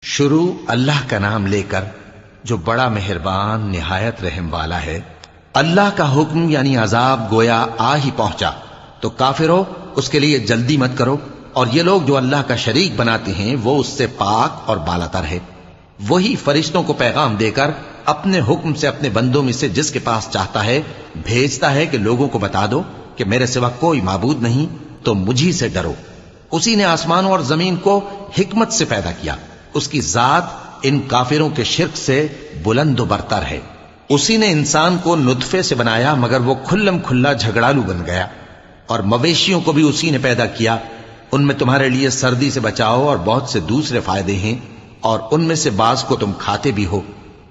شروع اللہ کا نام لے کر جو بڑا مہربان نہایت رحم والا ہے۔ اللہ کا حکم یعنی عذاب گویا آ ہی پہنچا تو کافرو اس کے لیے جلدی مت کرو، اور یہ لوگ جو اللہ کا شریک بناتے ہیں وہ اس سے پاک اور بالاتر ہے۔ وہی فرشتوں کو پیغام دے کر اپنے حکم سے اپنے بندوں میں سے جس کے پاس چاہتا ہے بھیجتا ہے کہ لوگوں کو بتا دو کہ میرے سوا کوئی معبود نہیں، تو مجھی سے ڈرو۔ اسی نے آسمانوں اور زمین کو حکمت سے پیدا کیا، اس کی ذات ان کافروں کے شرک سے بلند و برتر ہے۔ اسی نے انسان کو نطفے سے بنایا مگر وہ کھلم کھلا جھگڑالو بن گیا، اور مویشیوں کو بھی اسی نے پیدا کیا، ان میں تمہارے لیے سردی سے بچاؤ اور بہت سے دوسرے فائدے ہیں، اور ان میں سے بعض کو تم کھاتے بھی ہو۔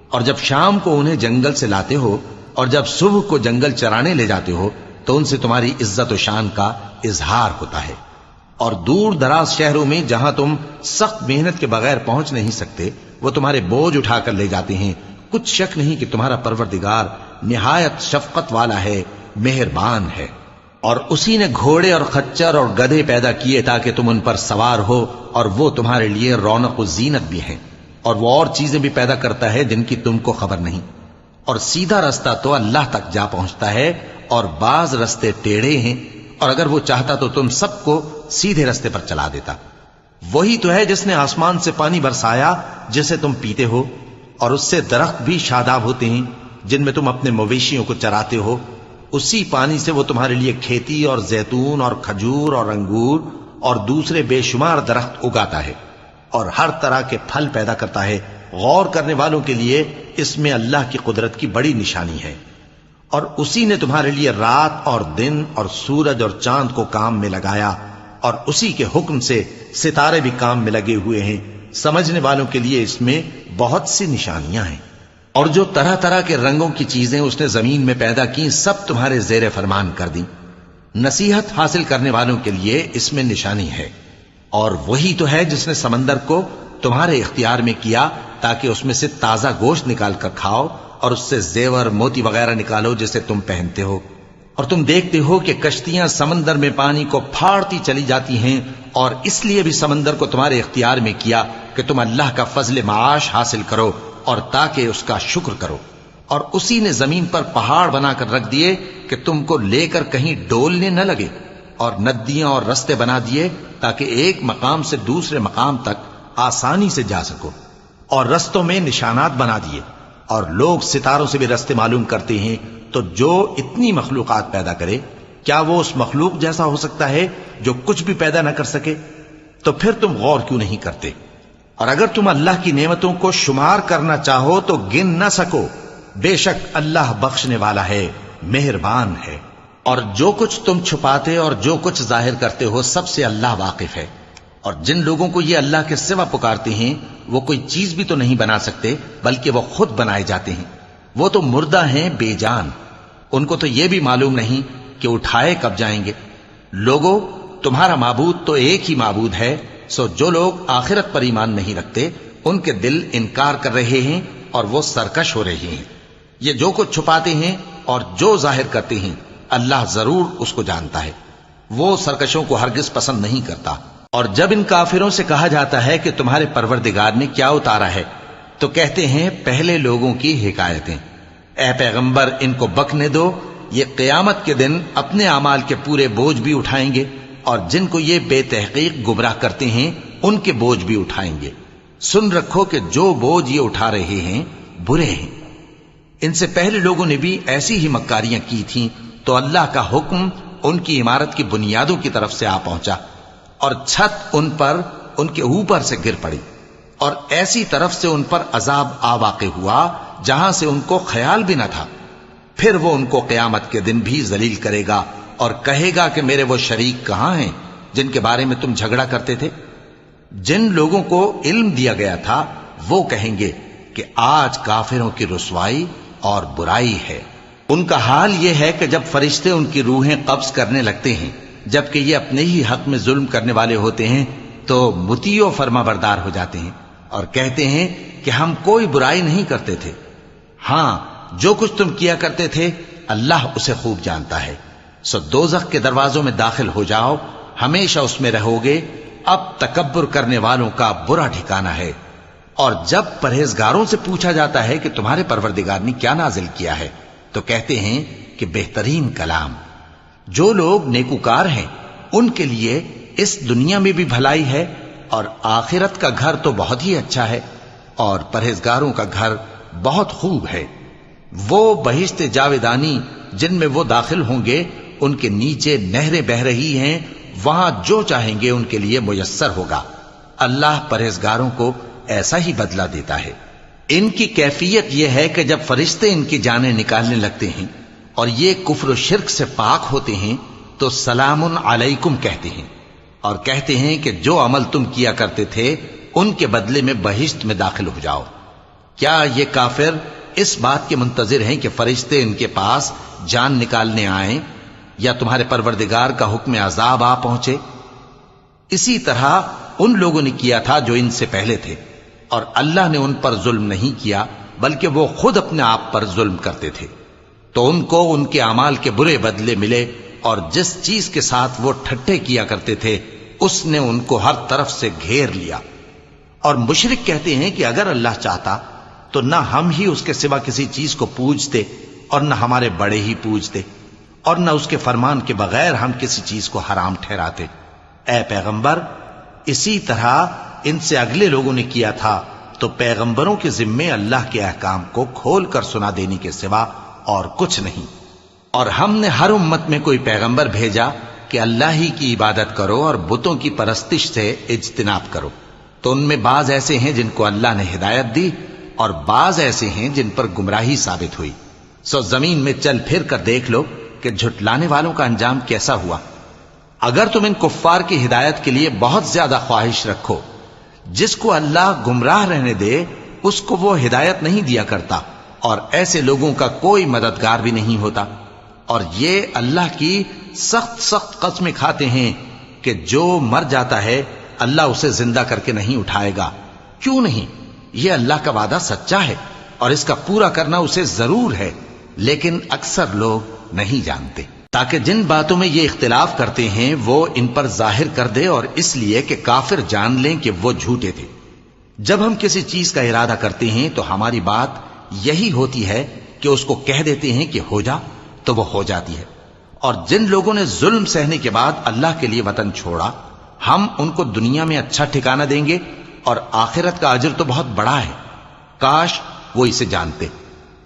اور جب شام کو انہیں جنگل سے لاتے ہو اور جب صبح کو جنگل چرانے لے جاتے ہو تو ان سے تمہاری عزت و شان کا اظہار ہوتا ہے۔ اور دور دراز شہروں میں جہاں تم سخت محنت کے بغیر پہنچ نہیں سکتے وہ تمہارے بوجھ اٹھا کر لے جاتے ہیں۔ کچھ شک نہیں کہ تمہارا پروردگار نہایت شفقت والا ہے، مہربان ہے۔ اور اسی نے گھوڑے اور خچر اور گدھے پیدا کیے تاکہ تم ان پر سوار ہو، اور وہ تمہارے لیے رونق و زینت بھی ہیں۔ اور وہ اور چیزیں بھی پیدا کرتا ہے جن کی تم کو خبر نہیں۔ اور سیدھا رستہ تو اللہ تک جا پہنچتا ہے، اور بعض رستے ٹیڑھے ہیں، اور اگر وہ چاہتا تو تم سب کو سیدھے رستے پر چلا دیتا۔ وہی تو ہے جس نے آسمان سے پانی برسایا جسے تم پیتے ہو، اور اس سے درخت بھی شاداب ہوتے ہیں جن میں تم اپنے مویشیوں کو چراتے ہو۔ اسی پانی سے وہ تمہارے لیے کھیتی اور زیتون اور کھجور اور انگور اور دوسرے بے شمار درخت اگاتا ہے، اور ہر طرح کے پھل پیدا کرتا ہے۔ غور کرنے والوں کے لیے اس میں اللہ کی قدرت کی بڑی نشانی ہے۔ اور اسی نے تمہارے لیے رات اور دن اور سورج اور چاند کو کام میں لگایا، اور اسی کے حکم سے ستارے بھی کام میں لگے ہوئے ہیں۔ سمجھنے والوں کے لیے اس میں بہت سی نشانیاں ہیں۔ اور جو طرح طرح کے رنگوں کی چیزیں اس نے زمین میں پیدا کی سب تمہارے زیر فرمان کر دیں۔ نصیحت حاصل کرنے والوں کے لیے اس میں نشانی ہے۔ اور وہی تو ہے جس نے سمندر کو تمہارے اختیار میں کیا تاکہ اس میں سے تازہ گوشت نکال کر کھاؤ، اور اس سے زیور موتی وغیرہ نکالو جسے تم پہنتے ہو۔ اور تم دیکھتے ہو کہ کشتیاں سمندر میں پانی کو پھاڑتی چلی جاتی ہیں، اور اس لیے بھی سمندر کو تمہارے اختیار میں کیا کہ تم اللہ کا فضل معاش حاصل کرو اور تاکہ اس کا شکر کرو۔ اور اسی نے زمین پر پہاڑ بنا کر رکھ دیے کہ تم کو لے کر کہیں ڈولنے نہ لگے، اور ندیاں اور رستے بنا دیے تاکہ ایک مقام سے دوسرے مقام تک آسانی سے جا سکو، اور رستوں میں نشانات بنا دیے۔ اور لوگ ستاروں سے بھی رستے معلوم کرتے ہیں، تو جو اتنی مخلوقات پیدا کرے کیا وہ اس مخلوق جیسا ہو سکتا ہے جو کچھ بھی پیدا نہ کر سکے؟ تو پھر تم غور کیوں نہیں کرتے؟ اور اگر تم اللہ کی نعمتوں کو شمار کرنا چاہو تو گن نہ سکو۔ بے شک اللہ بخشنے والا ہے، مہربان ہے۔ اور جو کچھ تم چھپاتے اور جو کچھ ظاہر کرتے ہو سب سے اللہ واقف ہے۔ اور جن لوگوں کو یہ اللہ کے سوا پکارتے ہیں وہ کوئی چیز بھی تو نہیں بنا سکتے بلکہ وہ خود بنائے جاتے ہیں۔ وہ تو مردہ ہیں بے جان، ان کو تو یہ بھی معلوم نہیں کہ اٹھائے کب جائیں گے۔ لوگو تمہارا معبود تو ایک ہی معبود ہے، سو جو لوگ آخرت پر ایمان نہیں رکھتے ان کے دل انکار کر رہے ہیں اور وہ سرکش ہو رہے ہیں۔ یہ جو کچھ چھپاتے ہیں اور جو ظاہر کرتے ہیں اللہ ضرور اس کو جانتا ہے، وہ سرکشوں کو ہرگز پسند نہیں کرتا۔ اور جب ان کافروں سے کہا جاتا ہے کہ تمہارے پروردگار نے کیا اتارا ہے تو کہتے ہیں پہلے لوگوں کی حکایتیں۔ اے پیغمبر ان کو بکنے دو، یہ قیامت کے دن اپنے اعمال کے پورے بوجھ بھی اٹھائیں گے، اور جن کو یہ بے تحقیق گمراہ کرتے ہیں ان کے بوجھ بھی اٹھائیں گے۔ سن رکھو کہ جو بوجھ یہ اٹھا رہے ہیں برے ہیں۔ ان سے پہلے لوگوں نے بھی ایسی ہی مکاریاں کی تھیں تو اللہ کا حکم ان کی عمارت کی بنیادوں کی طرف سے آ پہنچا، اور چھت ان پر ان کے اوپر سے گر پڑی، اور ایسی طرف سے ان پر عذاب آ واقع ہوا جہاں سے ان کو خیال بھی نہ تھا۔ پھر وہ ان کو قیامت کے دن بھی ذلیل کرے گا اور کہے گا کہ میرے وہ شریک کہاں ہیں جن کے بارے میں تم جھگڑا کرتے تھے؟ جن لوگوں کو علم دیا گیا تھا وہ کہیں گے کہ آج کافروں کی رسوائی اور برائی ہے۔ ان کا حال یہ ہے کہ جب فرشتے ان کی روحیں قبض کرنے لگتے ہیں جبکہ یہ اپنے ہی حق میں ظلم کرنے والے ہوتے ہیں تو مطیع و فرما بردار ہو جاتے ہیں اور کہتے ہیں کہ ہم کوئی برائی نہیں کرتے تھے۔ ہاں جو کچھ تم کیا کرتے تھے اللہ اسے خوب جانتا ہے۔ سو دوزخ کے دروازوں میں داخل ہو جاؤ، ہمیشہ اس میں رہو گے، اب تکبر کرنے والوں کا برا ٹھکانہ ہے۔ اور جب پرہیزگاروں سے پوچھا جاتا ہے کہ تمہارے پروردگار نے کیا نازل کیا ہے تو کہتے ہیں کہ بہترین کلام۔ جو لوگ نیکوکار ہیں ان کے لیے اس دنیا میں بھی بھلائی ہے اور آخرت کا گھر تو بہت ہی اچھا ہے، اور پرہیزگاروں کا گھر بہت خوب ہے۔ وہ بہشت جاویدانی جن میں وہ داخل ہوں گے، ان کے نیچے نہریں بہہ رہی ہیں، وہاں جو چاہیں گے ان کے لیے میسر ہوگا۔ اللہ پرہیزگاروں کو ایسا ہی بدلہ دیتا ہے۔ ان کی کیفیت یہ ہے کہ جب فرشتے ان کی جانیں نکالنے لگتے ہیں اور یہ کفر و شرک سے پاک ہوتے ہیں تو سلام علیکم کہتے ہیں، اور کہتے ہیں کہ جو عمل تم کیا کرتے تھے ان کے بدلے میں بہشت میں داخل ہو جاؤ۔ کیا یہ کافر اس بات کے منتظر ہیں کہ فرشتے ان کے پاس جان نکالنے آئیں یا تمہارے پروردگار کا حکم عذاب آ پہنچے؟ اسی طرح ان لوگوں نے کیا تھا جو ان سے پہلے تھے، اور اللہ نے ان پر ظلم نہیں کیا بلکہ وہ خود اپنے آپ پر ظلم کرتے تھے۔ تو ان کو ان کے اعمال کے برے بدلے ملے، اور جس چیز کے ساتھ وہ ٹھٹھے کیا کرتے تھے اس نے ان کو ہر طرف سے گھیر لیا۔ اور مشرک کہتے ہیں کہ اگر اللہ چاہتا تو نہ ہم ہی اس کے سوا کسی چیز کو پوجتے اور نہ ہمارے بڑے ہی پوجتے، اور نہ اس کے فرمان کے بغیر ہم کسی چیز کو حرام ٹھہراتے۔ اے پیغمبر، اسی طرح ان سے اگلے لوگوں نے کیا تھا، تو پیغمبروں کے ذمے اللہ کے احکام کو کھول کر سنا دینے کے سوا اور کچھ نہیں۔ اور ہم نے ہر امت میں کوئی پیغمبر بھیجا کہ اللہ ہی کی عبادت کرو اور بتوں کی پرستش سے اجتناب کرو، تو ان میں بعض ایسے ہیں جن کو اللہ نے ہدایت دی اور بعض ایسے ہیں جن پر گمراہی ثابت ہوئی۔ سو زمین میں چل پھر کر دیکھ لو کہ جھٹلانے والوں کا انجام کیسا ہوا۔ اگر تم ان کفار کی ہدایت کے لیے بہت زیادہ خواہش رکھو، جس کو اللہ گمراہ رہنے دے اس کو وہ ہدایت نہیں دیا کرتا، اور ایسے لوگوں کا کوئی مددگار بھی نہیں ہوتا۔ اور یہ اللہ کی سخت قسمیں کھاتے ہیں کہ جو مر جاتا ہے اللہ اسے زندہ کر کے نہیں اٹھائے گا۔ کیوں نہیں؟ یہ اللہ کا وعدہ سچا ہے اور اس کا پورا کرنا اسے ضرور ہے، لیکن اکثر لوگ نہیں جانتے۔ تاکہ جن باتوں میں یہ اختلاف کرتے ہیں وہ ان پر ظاہر کر دے، اور اس لیے کہ کافر جان لیں کہ وہ جھوٹے تھے۔ جب ہم کسی چیز کا ارادہ کرتے ہیں تو ہماری بات یہی ہوتی ہے کہ اس کو کہہ دیتے ہیں کہ ہو جا، تو وہ ہو جاتی ہے۔ اور جن لوگوں نے ظلم سہنے کے بعد اللہ کے لیے وطن چھوڑا، ہم ان کو دنیا میں اچھا ٹھکانہ دیں گے، اور آخرت کا اجر تو بہت بڑا ہے۔ کاش وہ اسے جانتے،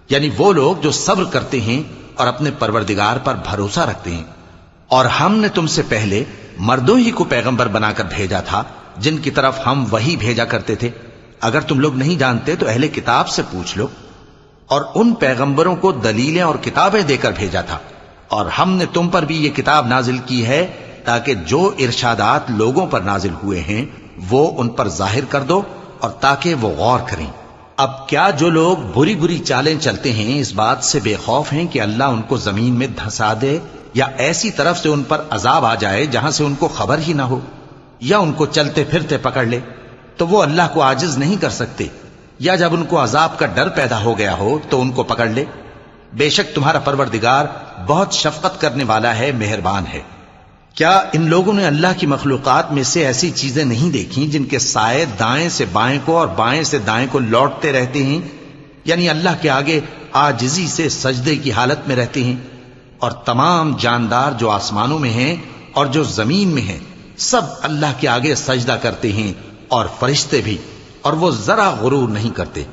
یعنی وہ لوگ جو صبر کرتے ہیں اور اپنے پروردگار پر بھروسہ رکھتے ہیں۔ اور ہم نے تم سے پہلے مردوں ہی کو پیغمبر بنا کر بھیجا تھا جن کی طرف ہم وحی بھیجا کرتے تھے۔ اگر تم لوگ نہیں جانتے تو اہل کتاب سے پوچھ لو۔ اور ان پیغمبروں کو دلیلیں اور کتابیں دے کر بھیجا تھا، اور ہم نے تم پر بھی یہ کتاب نازل کی ہے تاکہ جو ارشادات لوگوں پر نازل ہوئے ہیں وہ ان پر ظاہر کر دو، اور تاکہ وہ غور کریں۔ اب کیا جو لوگ بری بری چالیں چلتے ہیں اس بات سے بے خوف ہیں کہ اللہ ان کو زمین میں دھسا دے، یا ایسی طرف سے ان پر عذاب آ جائے جہاں سے ان کو خبر ہی نہ ہو، یا ان کو چلتے پھرتے پکڑ لے؟ تو وہ اللہ کو عاجز نہیں کر سکتے، یا جب ان کو عذاب کا ڈر پیدا ہو گیا ہو تو ان کو پکڑ لے۔ بے شک تمہارا پروردگار بہت شفقت کرنے والا ہے، مہربان ہے۔ کیا ان لوگوں نے اللہ کی مخلوقات میں سے ایسی چیزیں نہیں دیکھی جن کے سائے دائیں سے بائیں کو اور بائیں سے دائیں کو لوٹتے رہتے ہیں، یعنی اللہ کے آگے عاجزی سے سجدے کی حالت میں رہتے ہیں؟ اور تمام جاندار جو آسمانوں میں ہیں اور جو زمین میں ہیں سب اللہ کے آگے سجدہ کرتے ہیں، اور فرشتے بھی، اور وہ ذرا غرور نہیں کرتے،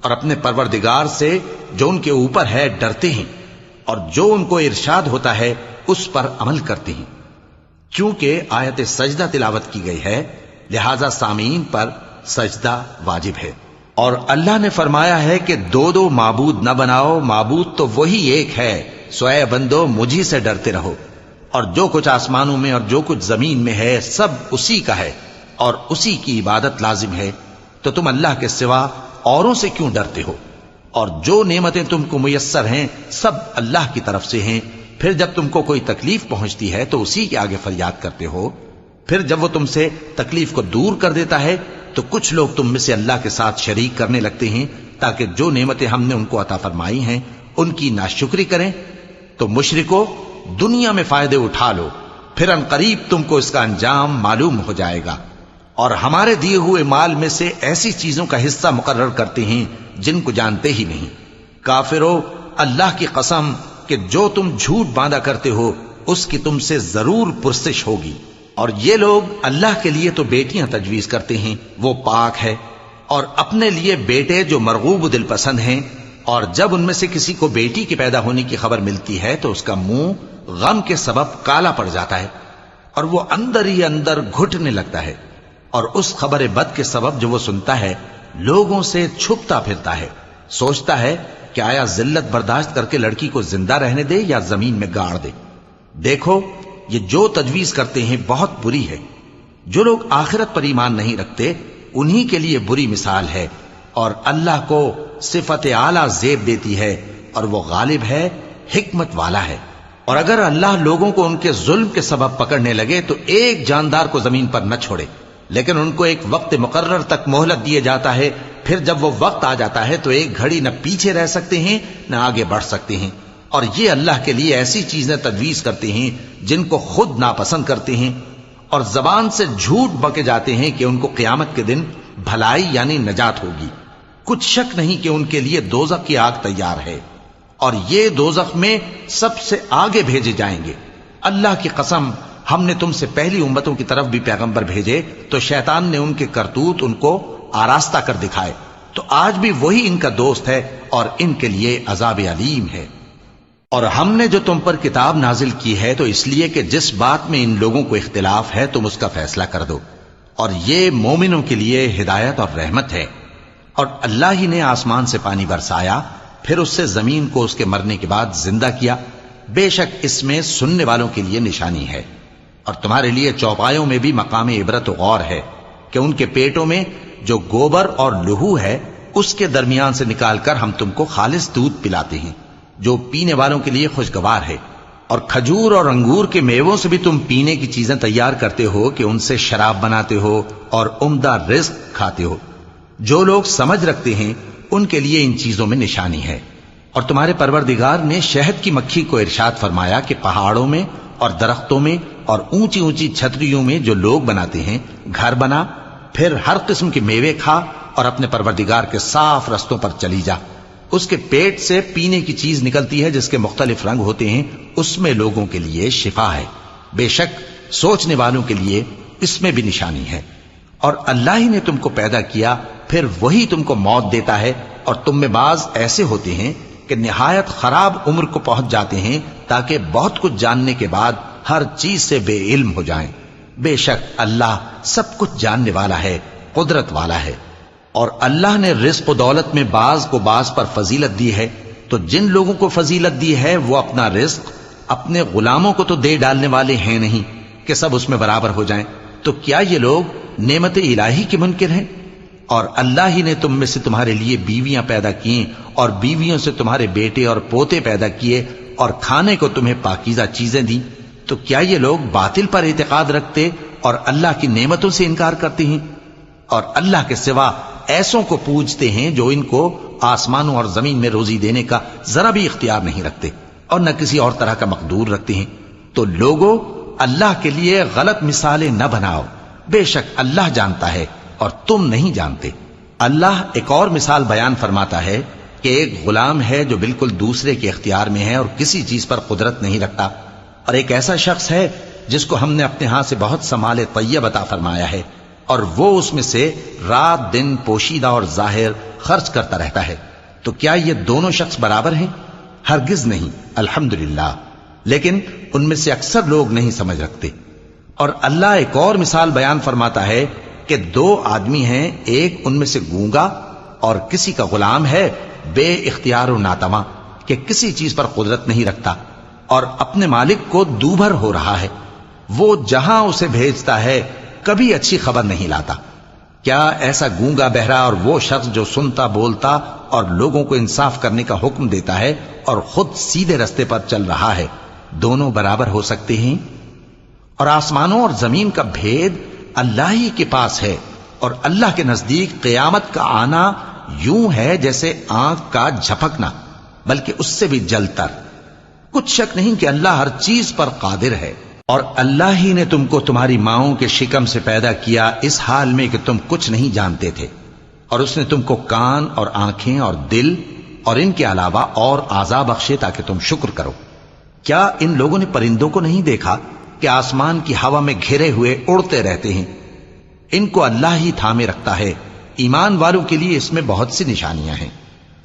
اور اپنے پروردگار سے جو ان کے اوپر ہے ڈرتے ہیں، اور جو ان کو ارشاد ہوتا ہے اس پر عمل کرتے ہیں۔ کیونکہ آیت سجدہ تلاوت کی گئی ہے لہذا سامعین پر سجدہ واجب ہے۔ اور اللہ نے فرمایا ہے کہ دو دو معبود نہ بناؤ، معبود تو وہی ایک ہے، سو اے بندو مجھی سے ڈرتے رہو۔ اور جو کچھ آسمانوں میں اور جو کچھ زمین میں ہے سب اسی کا ہے، اور اسی کی عبادت لازم ہے، تو تم اللہ کے سوا اوروں سے کیوں ڈرتے ہو؟ اور جو نعمتیں تم کو میسر ہیں سب اللہ کی طرف سے ہیں۔ پھر جب تم کو کوئی تکلیف پہنچتی ہے تو اسی کے آگے فریاد کرتے ہو، پھر جب وہ تم سے تکلیف کو دور کر دیتا ہے تو کچھ لوگ تم میں سے اللہ کے ساتھ شریک کرنے لگتے ہیں تاکہ جو نعمتیں ہم نے ان کو عطا فرمائی ہیں ان کی ناشکری کریں۔ تو مشرکو، دنیا میں فائدے اٹھا لو، پھر ان قریب تم کو اس کا انجام معلوم ہو جائے گا۔ اور ہمارے دیے ہوئے مال میں سے ایسی چیزوں کا حصہ مقرر کرتے ہیں جن کو جانتے ہی نہیں۔ کافرو، اللہ کی قسم کہ جو تم جھوٹ باندھا کرتے ہو اس کی تم سے ضرور پرسش ہوگی۔ اور یہ لوگ اللہ کے لیے تو بیٹیاں تجویز کرتے ہیں، وہ پاک ہے، اور اپنے لیے بیٹے جو مرغوب و دل پسند ہیں، اور جب ان میں سے کسی کو بیٹی کے پیدا ہونے کی خبر ملتی ہے تو اس کا منہ غم کے سبب کالا پڑ جاتا ہے اور وہ اندر ہی اندر گھٹنے لگتا ہے، اور اس خبر بد کے سبب جو وہ سنتا ہے لوگوں سے چھپتا پھرتا ہے، سوچتا ہے کہ آیا ذلت برداشت کر کے لڑکی کو زندہ رہنے دے یا زمین میں گاڑ دے۔ دیکھو، یہ جو تجویز کرتے ہیں بہت بری ہے۔ جو لوگ آخرت پر ایمان نہیں رکھتے انہی کے لیے بری مثال ہے، اور اللہ کو صفت اعلیٰ زیب دیتی ہے، اور وہ غالب ہے، حکمت والا ہے۔ اور اگر اللہ لوگوں کو ان کے ظلم کے سبب پکڑنے لگے تو ایک جاندار کو زمین پر نہ چھوڑے، لیکن ان کو ایک وقت مقرر تک مہلت دیے جاتا ہے، پھر جب وہ وقت آ جاتا ہے تو ایک گھڑی نہ پیچھے رہ سکتے ہیں نہ آگے بڑھ سکتے ہیں۔ اور یہ اللہ کے لیے ایسی چیزیں تجویز کرتے ہیں جن کو خود ناپسند کرتے ہیں، اور زبان سے جھوٹ بکے جاتے ہیں کہ ان کو قیامت کے دن بھلائی یعنی نجات ہوگی۔ کچھ شک نہیں کہ ان کے لیے دوزخ کی آگ تیار ہے، اور یہ دوزخ میں سب سے آگے بھیجے جائیں گے۔ اللہ کی قسم، ہم نے تم سے پہلی امتوں کی طرف بھی پیغمبر بھیجے تو شیطان نے ان کے کرتوت ان کو آراستہ کر دکھائے، تو آج بھی وہی ان کا دوست ہے اور ان کے لیے عذاب علیم ہے۔ اور ہم نے جو تم پر کتاب نازل کی ہے تو اس لیے کہ جس بات میں ان لوگوں کو اختلاف ہے تم اس کا فیصلہ کر دو، اور یہ مومنوں کے لیے ہدایت اور رحمت ہے۔ اور اللہ ہی نے آسمان سے پانی برسایا، پھر اس سے زمین کو اس کے مرنے کے بعد زندہ کیا، بے شک اس میں سننے والوں کے لیے نشانی ہے۔ اور تمہارے لیے چوپایوں میں بھی مقام عبرت و غور ہے کہ ان کے پیٹوں میں جو گوبر اور لہو ہے اس کے درمیان سے نکال کر ہم تم کو خالص دودھ پلاتے ہیں جو پینے والوں کے لیے خوشگوار ہے، اور کھجور اور انگور کے میووں سے بھی تم پینے کی چیزیں تیار کرتے ہو کہ ان سے شراب بناتے ہو اور عمدہ رزق کھاتے ہو۔ جو لوگ سمجھ رکھتے ہیں ان کے لیے ان چیزوں میں نشانی ہے۔ اور تمہارے پروردگار نے شہد کی مکھی کو ارشاد فرمایا کہ پہاڑوں میں اور درختوں میں اور اونچی اونچی چھتریوں میں جو لوگ بناتے ہیں گھر بنا، پھر ہر قسم کے میوے کھا اور اپنے پروردگار کے صاف رستوں پر چلی جا۔ اس کے پیٹ سے پینے کی چیز نکلتی ہے جس کے مختلف رنگ ہوتے ہیں، اس میں لوگوں کے لیے شفا ہے، بے شک سوچنے والوں کے لیے اس میں بھی نشانی ہے۔ اور اللہ ہی نے تم کو پیدا کیا، پھر وہی تم کو موت دیتا ہے، اور تم میں بعض ایسے ہوتے ہیں کہ نہایت خراب عمر کو پہنچ جاتے ہیں تاکہ بہت کچھ جاننے کے بعد ہر چیز سے بے علم ہو جائیں۔ بے شک اللہ سب کچھ جاننے والا ہے، قدرت والا ہے۔ اور اللہ نے رزق و دولت میں بعض کو بعض پر فضیلت دی ہے، تو جن لوگوں کو فضیلت دی ہے وہ اپنا رزق اپنے غلاموں کو تو دے ڈالنے والے ہیں نہیں کہ سب اس میں برابر ہو جائیں، تو کیا یہ لوگ نعمت الہی کے منکر ہیں؟ اور اللہ ہی نے تم میں سے تمہارے لیے بیویاں پیدا کی اور بیویوں سے تمہارے بیٹے اور پوتے پیدا کیے اور کھانے کو تمہیں پاکیزہ چیزیں دیں، تو کیا یہ لوگ باطل پر اعتقاد رکھتے اور اللہ کی نعمتوں سے انکار کرتے ہیں؟ اور اللہ کے سوا ایسوں کو پوجتے ہیں جو ان کو آسمانوں اور زمین میں روزی دینے کا ذرا بھی اختیار نہیں رکھتے اور نہ کسی اور طرح کا مقدور رکھتے ہیں۔ تو لوگوں، اللہ کے لیے غلط مثالیں نہ بناؤ، بے شک اللہ جانتا ہے اور تم نہیں جانتے۔ اللہ ایک اور مثال بیان فرماتا ہے کہ ایک غلام ہے جو بالکل دوسرے کے اختیار میں ہے اور کسی چیز پر قدرت نہیں رکھتا، اور ایک ایسا شخص ہے جس کو ہم نے اپنے ہاں سے بہت سا مال طیب عطا فرمایا ہے اور وہ اس میں سے رات دن پوشیدہ اور ظاہر خرچ کرتا رہتا ہے، تو کیا یہ دونوں شخص برابر ہیں؟ ہرگز نہیں، الحمدللہ، لیکن ان میں سے اکثر لوگ نہیں سمجھ رکھتے۔ اور اللہ ایک اور مثال بیان فرماتا ہے کہ دو آدمی ہیں، ایک ان میں سے گونگا اور کسی کا غلام ہے بے اختیار و ناتواں کہ کسی چیز پر قدرت نہیں رکھتا اور اپنے مالک کو دوبھر ہو رہا ہے، وہ جہاں اسے بھیجتا ہے کبھی اچھی خبر نہیں لاتا۔ کیا ایسا گونگا بہرا اور وہ شخص جو سنتا بولتا اور لوگوں کو انصاف کرنے کا حکم دیتا ہے اور خود سیدھے رستے پر چل رہا ہے، دونوں برابر ہو سکتے ہیں؟ اور آسمانوں اور زمین کا بھید اللہ ہی کے پاس ہے، اور اللہ کے نزدیک قیامت کا آنا یوں ہے جیسے آنکھ کا جھپکنا، بلکہ اس سے بھی جلتر۔ کچھ شک نہیں کہ اللہ ہر چیز پر قادر ہے۔ اور اللہ ہی نے تم کو تمہاری ماؤں کے شکم سے پیدا کیا اس حال میں کہ تم کچھ نہیں جانتے تھے، اور اس نے تم کو کان اور آنکھیں اور دل اور ان کے علاوہ اور اعضاء بخشے تاکہ تم شکر کرو۔ کیا ان لوگوں نے پرندوں کو نہیں دیکھا کہ آسمان کی ہوا میں گھرے ہوئے اڑتے رہتے ہیں؟ ان کو اللہ ہی تھامے رکھتا ہے۔ ایمان والوں کے لیے اس میں بہت سی نشانیاں ہیں۔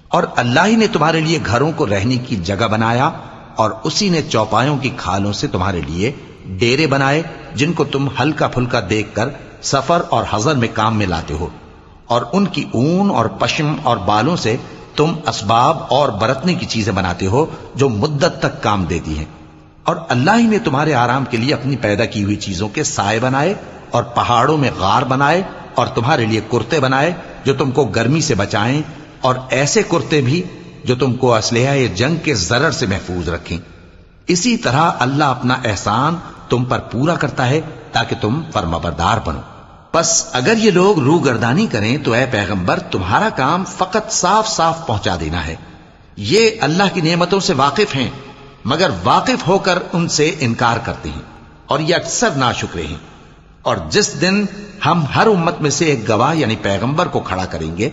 اور اللہ ہی نے تمہارے لیے گھروں کو رہنے کی جگہ بنایا، اور اسی نے چوپایوں کی کھالوں سے تمہارے لیے ڈیرے بنائے جن کو تم ہلکا پھلکا دیکھ کر سفر اور حضر میں کام میں لاتے ہو، اور ان کی اون اور پشم اور بالوں سے تم اسباب اور برتنے کی چیزیں بناتے ہو جو مدت تک کام دیتی ہیں۔ اور اللہ ہی نے تمہارے آرام کے لیے اپنی پیدا کی ہوئی چیزوں کے سائے بنائے، اور پہاڑوں میں غار بنائے، اور تمہارے لیے کرتے بنائے جو تم کو گرمی سے بچائیں، اور ایسے کرتے بھی جو تم کو اسلحہ جنگ کے ضرر سے محفوظ رکھیں۔ اسی طرح اللہ اپنا احسان تم پر پورا کرتا ہے تاکہ تم فرمانبردار بنو۔ پس اگر یہ لوگ روگردانی کریں تو اے پیغمبر تمہارا کام فقط صاف صاف پہنچا دینا ہے۔ یہ اللہ کی نعمتوں سے واقف ہیں، مگر واقف ہو کر ان سے انکار کرتے ہیں، اور یہ اکثر ناشکرے ہیں۔ اور جس دن ہم ہر امت میں سے ایک گواہ یعنی پیغمبر کو کھڑا کریں گے،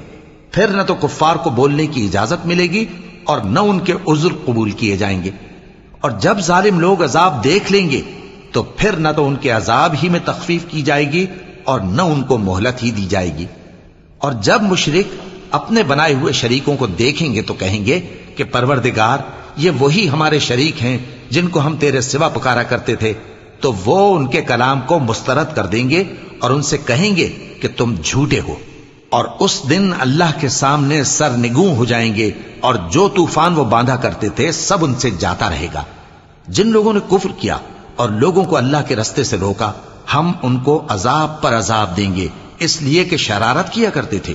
پھر نہ تو کفار کو بولنے کی اجازت ملے گی اور نہ ان کے عذر قبول کیے جائیں گے۔ اور جب ظالم لوگ عذاب دیکھ لیں گے تو پھر نہ تو ان کے عذاب ہی میں تخفیف کی جائے گی اور نہ ان کو مہلت ہی دی جائے گی۔ اور جب مشرک اپنے بنائے ہوئے شریکوں کو دیکھیں گے تو کہیں گے کہ پروردگار، یہ وہی ہمارے شریک ہیں جن کو ہم تیرے سوا پکارا کرتے تھے۔ تو وہ ان کے کلام کو مسترد کر دیں گے اور ان سے کہیں گے کہ تم جھوٹے ہو، اور اس دن اللہ کے سامنے سرنگوں ہو جائیں گے، اور جو طوفان وہ باندھا کرتے تھے سب ان سے جاتا رہے گا۔ جن لوگوں نے کفر کیا اور لوگوں کو اللہ کے رستے سے روکا، ہم ان کو عذاب پر عذاب دیں گے اس لیے کہ شرارت کیا کرتے تھے۔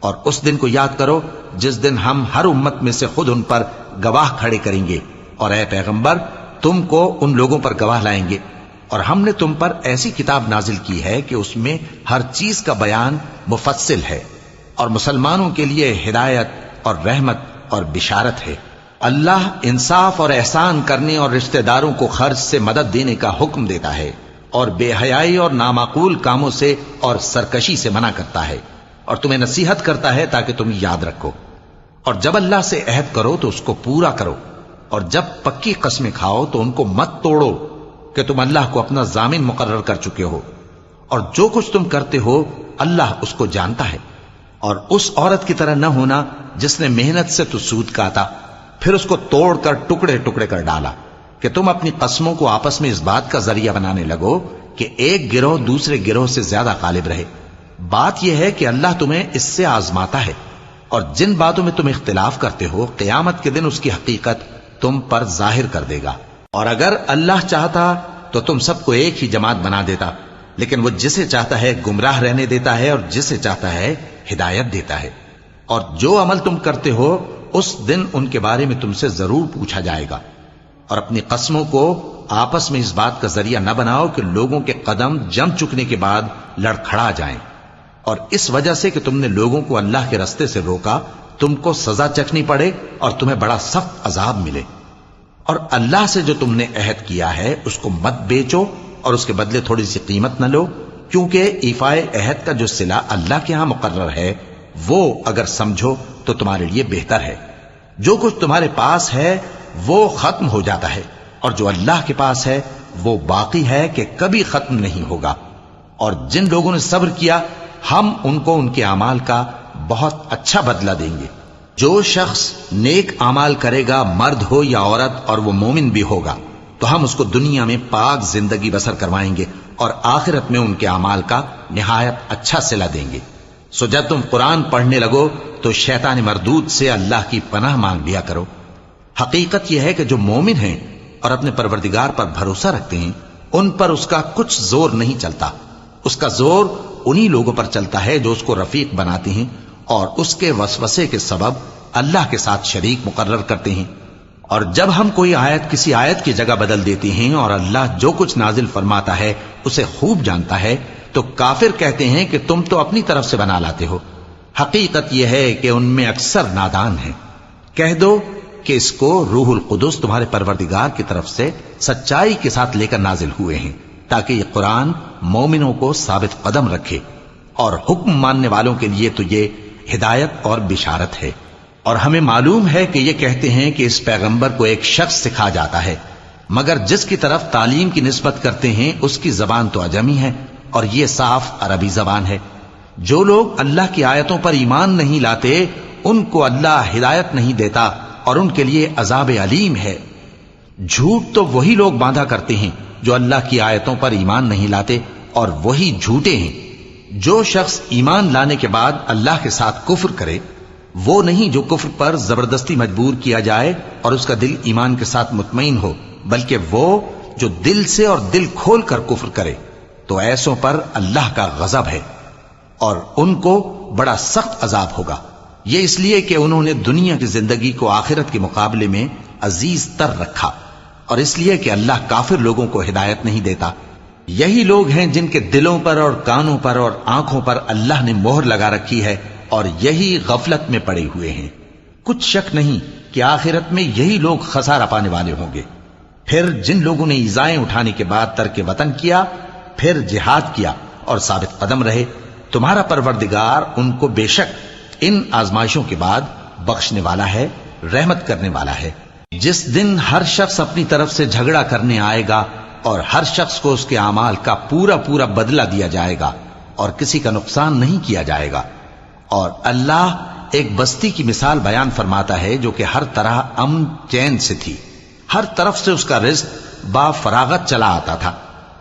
اور اس دن کو یاد کرو جس دن ہم ہر امت میں سے خود ان پر گواہ کھڑے کریں گے، اور اے پیغمبر تم کو ان لوگوں پر گواہ لائیں گے۔ اور ہم نے تم پر ایسی کتاب نازل کی ہے کہ اس میں ہر چیز کا بیان مفصل ہے، اور مسلمانوں کے لیے ہدایت اور رحمت اور بشارت ہے۔ اللہ انصاف اور احسان کرنے اور رشتہ داروں کو خرچ سے مدد دینے کا حکم دیتا ہے، اور بے حیائی اور نامعقول کاموں سے اور سرکشی سے منع کرتا ہے، اور تمہیں نصیحت کرتا ہے تاکہ تم یاد رکھو۔ اور جب اللہ سے عہد کرو تو اس کو پورا کرو، اور جب پکی قسمیں کھاؤ تو ان کو مت توڑو کہ تم اللہ کو اپنا ضامن مقرر کر چکے ہو، اور جو کچھ تم کرتے ہو اللہ اس کو جانتا ہے۔ اور اس عورت کی طرح نہ ہونا جس نے محنت سے تو سود کاتا پھر اس کو توڑ کر ٹکڑے ٹکڑے کر ڈالا، کہ تم اپنی قسموں کو آپس میں اس بات کا ذریعہ بنانے لگو کہ ایک گروہ دوسرے گروہ سے زیادہ غالب رہے۔ بات یہ ہے کہ اللہ تمہیں اس سے آزماتا ہے، اور جن باتوں میں تم اختلاف کرتے ہو قیامت کے دن اس کی حقیقت تم پر ظاہر کر دے گا۔ اور اگر اللہ چاہتا تو تم سب کو ایک ہی جماعت بنا دیتا، لیکن وہ جسے چاہتا ہے گمراہ رہنے دیتا ہے اور جسے چاہتا ہے ہدایت دیتا ہے۔ اور جو عمل تم کرتے ہو اس دن ان کے بارے میں تم سے ضرور پوچھا جائے گا۔ اور اپنی قسموں کو آپس میں اس بات کا ذریعہ نہ بناؤ کہ لوگوں کے قدم جم چکنے کے بعد لڑکھڑا جائیں، اور اس وجہ سے کہ تم نے لوگوں کو اللہ کے رستے سے روکا تم کو سزا چکھنی پڑے اور تمہیں بڑا سخت عذاب ملے۔ اور اللہ سے جو تم نے عہد کیا ہے اس کو مت بیچو اور اس کے بدلے تھوڑی سی قیمت نہ لو، کیونکہ ایفائے عہد کا جو صلہ اللہ کے ہاں مقرر ہے وہ اگر سمجھو تو تمہارے لیے بہتر ہے۔ جو کچھ تمہارے پاس ہے وہ ختم ہو جاتا ہے، اور جو اللہ کے پاس ہے وہ باقی ہے کہ کبھی ختم نہیں ہوگا۔ اور جن لوگوں نے صبر کیا ہم ان کو ان کے اعمال کا بہت اچھا بدلہ دیں گے۔ جو شخص نیک اعمال کرے گا مرد ہو یا عورت اور وہ مومن بھی ہوگا تو ہم اس کو دنیا میں پاک زندگی بسر کروائیں گے اور آخرت میں ان کے اعمال کا نہایت اچھا صلہ دیں گے۔ سو جب تم قرآن پڑھنے لگو تو شیطان مردود سے اللہ کی پناہ مانگ لیا کرو۔ حقیقت یہ ہے کہ جو مومن ہیں اور اپنے پروردگار پر بھروسہ رکھتے ہیں ان پر اس کا کچھ زور نہیں چلتا۔ اس کا زور انہی لوگوں پر چلتا ہے جو اس کو رفیق بناتے ہیں اور اس کے وسوسے کے سبب اللہ کے ساتھ شریک مقرر کرتے ہیں۔ اور جب ہم کوئی آیت کسی آیت کی جگہ بدل دیتے ہیں اور اللہ جو کچھ نازل فرماتا ہے اسے خوب جانتا ہے تو کافر کہتے ہیں کہ تم تو اپنی طرف سے بنا لاتے ہو۔ حقیقت یہ ہے کہ ان میں اکثر نادان ہیں۔ کہہ دو کہ اس کو روح القدس تمہارے پروردگار کی طرف سے سچائی کے ساتھ لے کر نازل ہوئے ہیں، تاکہ یہ قرآن مومنوں کو ثابت قدم رکھے، اور حکم ماننے والوں کے لیے تو یہ ہدایت اور بشارت ہے۔ اور ہمیں معلوم ہے کہ یہ کہتے ہیں کہ اس پیغمبر کو ایک شخص سکھا جاتا ہے، مگر جس کی طرف تعلیم کی نسبت کرتے ہیں اس کی زبان تو عجمی ہے اور یہ صاف عربی زبان ہے۔ جو لوگ اللہ کی آیتوں پر ایمان نہیں لاتے ان کو اللہ ہدایت نہیں دیتا اور ان کے لیے عذاب علیم ہے۔ جھوٹ تو وہی لوگ باندھا کرتے ہیں جو اللہ کی آیتوں پر ایمان نہیں لاتے، اور وہی جھوٹے ہیں۔ جو شخص ایمان لانے کے بعد اللہ کے ساتھ کفر کرے وہ نہیں جو کفر پر زبردستی مجبور کیا جائے اور اس کا دل ایمان کے ساتھ مطمئن ہو، بلکہ وہ جو دل سے اور دل کھول کر کفر کرے، تو ایسوں پر اللہ کا غضب ہے اور ان کو بڑا سخت عذاب ہوگا۔ یہ اس لیے کہ انہوں نے دنیا کی زندگی کو آخرت کے مقابلے میں عزیز تر رکھا، اور اس لیے کہ اللہ کافر لوگوں کو ہدایت نہیں دیتا۔ یہی لوگ ہیں جن کے دلوں پر اور کانوں پر اور آنکھوں پر اللہ نے مہر لگا رکھی ہے، اور یہی غفلت میں پڑے ہوئے ہیں۔ کچھ شک نہیں کہ آخرت میں یہی لوگ خسارہ پانے والے ہوں گے۔ پھر جن لوگوں نے ایذائیں اٹھانے کے بعد ترک وطن کیا، پھر جہاد کیا اور ثابت قدم رہے، تمہارا پروردگار ان کو بے شک ان آزمائشوں کے بعد بخشنے والا ہے، رحمت کرنے والا ہے۔ جس دن ہر شخص اپنی طرف سے جھگڑا کرنے آئے گا اور ہر شخص کو اس کے اعمال کا پورا پورا بدلہ دیا جائے گا اور کسی کا نقصان نہیں کیا جائے گا۔ اور اللہ ایک بستی کی مثال بیان فرماتا ہے جو کہ ہر طرح امن چین سے تھی، ہر طرف سے اس کا رزق با فراغت چلا آتا تھا،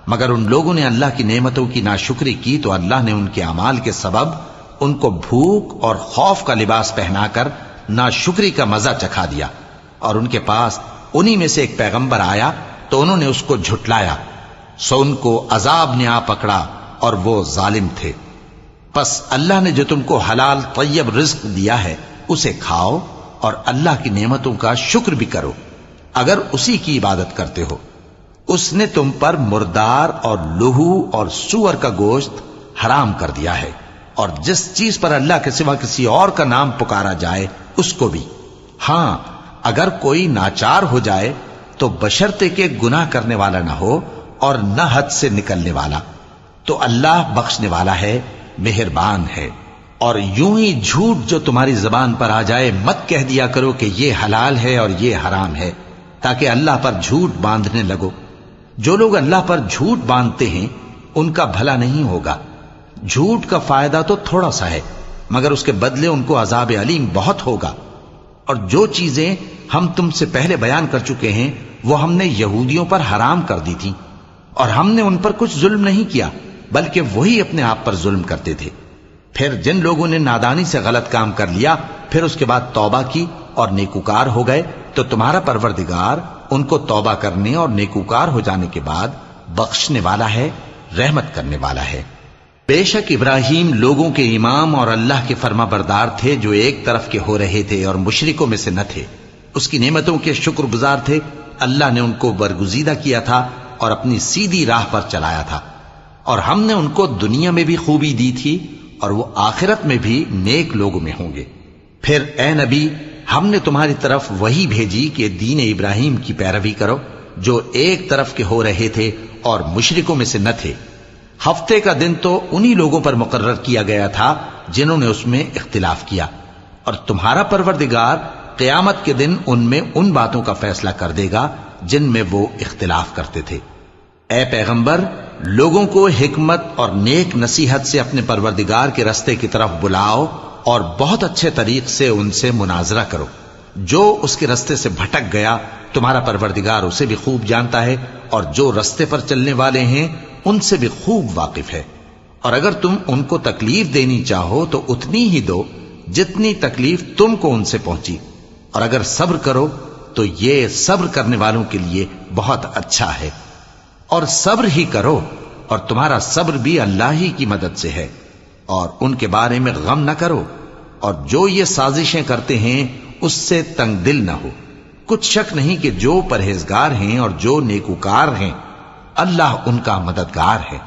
مگر ان لوگوں نے اللہ کی نعمتوں کی ناشکری کی تو اللہ نے ان کے اعمال کے سبب ان کو بھوک اور خوف کا لباس پہنا کر ناشکری کا مزہ چکھا دیا۔ اور ان کے پاس انہی میں سے ایک پیغمبر آیا تو انہوں نے اس کو جھٹلایا، سو ان کو عذاب نے آ پکڑا اور وہ ظالم تھے۔ پس اللہ نے جو تم کو حلال طیب رزق دیا ہے اسے کھاؤ اور اللہ کی نعمتوں کا شکر بھی کرو اگر اسی کی عبادت کرتے ہو۔ اس نے تم پر مردار اور لہو اور سور کا گوشت حرام کر دیا ہے، اور جس چیز پر اللہ کے سوا کسی اور کا نام پکارا جائے اس کو بھی۔ ہاں اگر کوئی ناچار ہو جائے تو بشرطے کہ گناہ کرنے والا نہ ہو اور نہ حد سے نکلنے والا، تو اللہ بخشنے والا ہے، مہربان ہے۔ اور یوں ہی جھوٹ جو تمہاری زبان پر آ جائے مت کہہ دیا کرو کہ یہ حلال ہے اور یہ حرام ہے، تاکہ اللہ پر جھوٹ باندھنے لگو۔ جو لوگ اللہ پر جھوٹ باندھتے ہیں ان کا بھلا نہیں ہوگا۔ جھوٹ کا فائدہ تو تھوڑا سا ہے، مگر اس کے بدلے ان کو عذاب علیم بہت ہوگا۔ اور جو چیزیں ہم تم سے پہلے بیان کر چکے ہیں وہ ہم نے یہودیوں پر حرام کر دی تھی، اور ہم نے ان پر کچھ ظلم نہیں کیا بلکہ وہی اپنے آپ پر ظلم کرتے تھے۔ پھر جن لوگوں نے نادانی سے غلط کام کر لیا پھر اس کے بعد توبہ کی اور نیکوکار ہو گئے تو تمہارا پروردگار ان کو توبہ کرنے اور نیکوکار ہو جانے کے بعد بخشنے والا ہے، رحمت کرنے والا ہے۔ بے شک ابراہیم لوگوں کے امام اور اللہ کے فرما بردار تھے جو ایک طرف کے ہو رہے تھے اور مشرکوں میں سے نہ تھے۔ اس کی نعمتوں کے شکر گزار تھے۔ اللہ نے ان کو برگزیدہ کیا تھا اور اپنی سیدھی راہ پر چلایا تھا، اور ہم نے ان کو دنیا میں بھی خوبی دی تھی اور وہ آخرت میں بھی نیک لوگوں میں ہوں گے۔ پھر اے نبی ہم نے تمہاری طرف وہی بھیجی کہ دین ابراہیم کی پیروی کرو جو ایک طرف کے ہو رہے تھے اور مشرکوں میں سے نہ تھے۔ ہفتے کا دن تو انہی لوگوں پر مقرر کیا گیا تھا جنہوں نے اس میں اختلاف کیا، اور تمہارا پروردگار قیامت کے دن ان میں ان باتوں کا فیصلہ کر دے گا جن میں وہ اختلاف کرتے تھے۔ اے پیغمبر لوگوں کو حکمت اور نیک نصیحت سے اپنے پروردگار کے رستے کی طرف بلاؤ اور بہت اچھے طریق سے ان سے مناظرہ کرو۔ جو اس کے رستے سے بھٹک گیا تمہارا پروردگار اسے بھی خوب جانتا ہے، اور جو رستے پر چلنے والے ہیں ان سے بھی خوب واقف ہے۔ اور اگر تم ان کو تکلیف دینی چاہو تو اتنی ہی دو جتنی تکلیف تم کو ان سے پہنچی، اور اگر صبر کرو تو یہ صبر کرنے والوں کے لیے بہت اچھا ہے۔ اور صبر ہی کرو، اور تمہارا صبر بھی اللہ ہی کی مدد سے ہے، اور ان کے بارے میں غم نہ کرو، اور جو یہ سازشیں کرتے ہیں اس سے تنگ دل نہ ہو۔ کچھ شک نہیں کہ جو پرہیزگار ہیں اور جو نیکوکار ہیں اللہ ان کا مددگار ہے۔